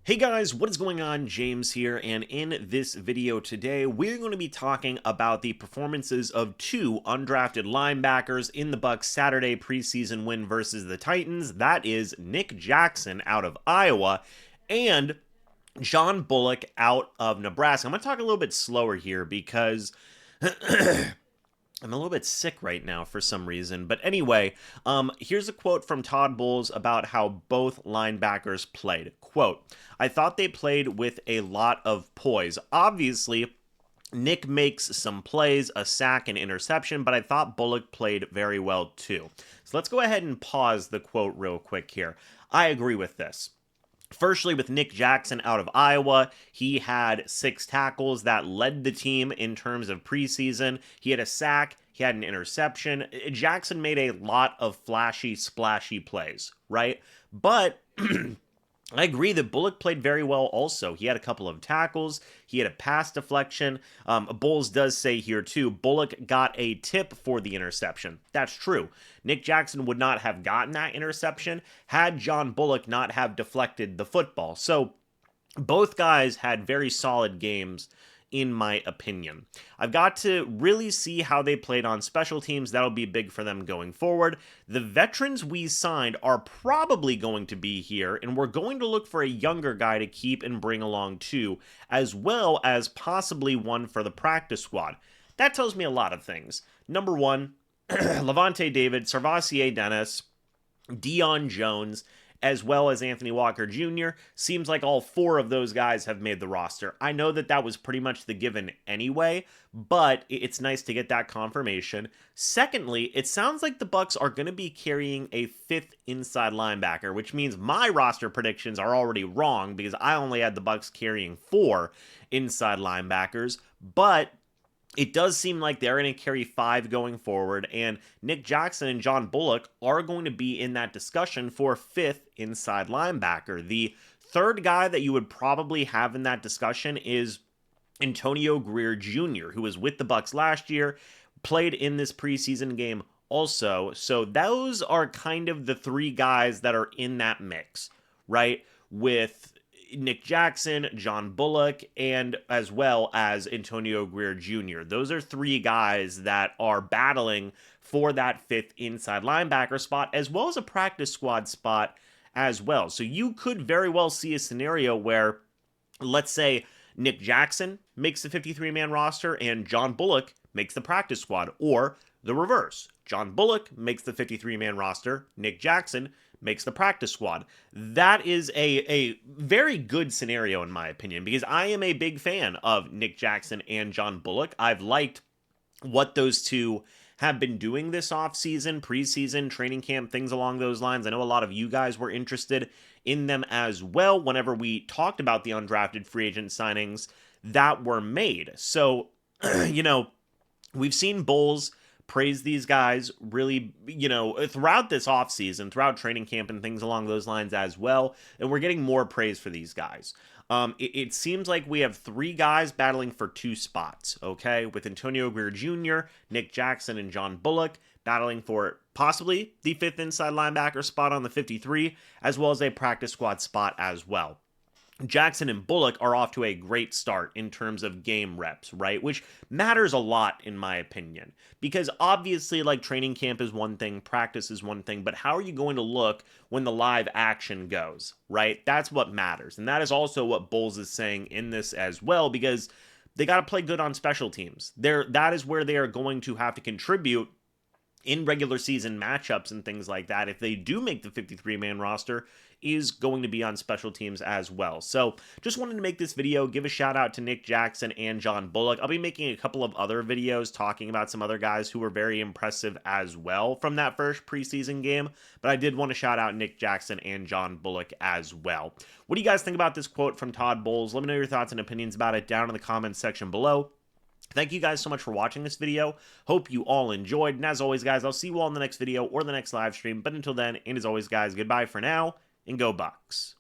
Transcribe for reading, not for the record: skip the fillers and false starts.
Hey guys, what is going on? James here, and in this video today, we're going to be talking about the performances of two undrafted linebackers in the Bucs Saturday preseason win versus the Titans. That is Nick Jackson out of Iowa and John Bullock out of Nebraska. I'm going to talk a little bit slower here because I'm a little bit sick right now for some reason. But anyway, here's a quote from Todd Bowles about how both linebackers played. Quote, "I thought they played with a lot of poise. Obviously, Nick makes some plays, a sack, and interception, but I thought Bullock played very well too." So let's go ahead and pause the quote real quick here. I agree with this. Firstly, with Nick Jackson out of Iowa, he had 6 tackles that led the team in terms of preseason. He had a sack, he had an interception. Jackson made a lot of flashy, splashy plays, right? But I agree that Bullock played very well also. He had a couple of tackles. He had a pass deflection. Bowles does say here, too, Bullock got a tip for the interception. That's true. Nick Jackson would not have gotten that interception had John Bullock not have deflected the football. So both guys had very solid games, in my opinion. I've got to really see how they played on special teams. That'll be big for them going forward. The veterans we signed are probably going to be here, and we're going to look for a younger guy to keep and bring along too, as well as possibly one for the practice squad. That tells me a lot of things. Number one, Levante David, Sarvassier Dennis, Deion Jones, as well as Anthony Walker Jr. Seems like all 4 of those guys have made the roster. I know that that was pretty much the given anyway, but it's nice to get that confirmation. Secondly, it sounds like the Bucs are going to be carrying a 5th inside linebacker, which means my roster predictions are already wrong because I only had the Bucs carrying 4 inside linebackers, but it does seem like they're going to carry 5 going forward, and Nick Jackson and John Bullock are going to be in that discussion for 5th inside linebacker. The third guy that you would probably have in that discussion is Antonio Greer Jr., who was with the Bucs last year, played in this preseason game also. So those are kind of the 3 guys that are in that mix, right? With Nick Jackson, John Bullock, and as well as Antonio Greer Jr. Those are 3 guys that are battling for that 5th inside linebacker spot, as well as a practice squad spot as well. So you could very well see a scenario where, let's say, Nick Jackson makes the 53-man roster and John Bullock makes the practice squad, or the reverse. John Bullock makes the 53-man roster, Nick Jackson makes the practice squad. That is a very good scenario in my opinion, because I am a big fan of Nick Jackson and John Bullock. I've liked what those two have been doing this offseason, preseason, training camp, things along those lines. I know a lot of you guys were interested in them as well whenever we talked about the undrafted free agent signings that were made. So, we've seen Bowles praise these guys really, throughout this offseason, throughout training camp and things along those lines as well. And we're getting more praise for these guys. It seems like we have 3 guys battling for 2 spots, okay? With Antonio Greer Jr., Nick Jackson, and John Bullock battling for possibly the 5th inside linebacker spot on the 53, as well as a practice squad spot as well. Jackson and Bullock are off to a great start in terms of game reps, right? Which matters a lot in my opinion, because obviously like training camp is one thing, practice is one thing, but how are you going to look when the live action goes, right? That's what matters. And that is also what Bowles is saying in this as well, because they got to play good on special teams. That is where they are going to have to contribute in regular season matchups and things like that. If they do make the 53-man roster, is going to be on special teams as well. So just wanted to make this video, give a shout out to Nick Jackson and John Bullock. I'll be making a couple of other videos talking about some other guys who were very impressive as well from that first preseason game, but I did want to shout out Nick Jackson and John Bullock as well. What do you guys think about this quote from Todd Bowles? Let me know your thoughts and opinions about it down in the comments section below. Thank you guys so much for watching this video. Hope you all enjoyed. And as always, guys, I'll see you all in the next video or the next live stream. But until then, and as always, guys, goodbye for now, and go Bucs.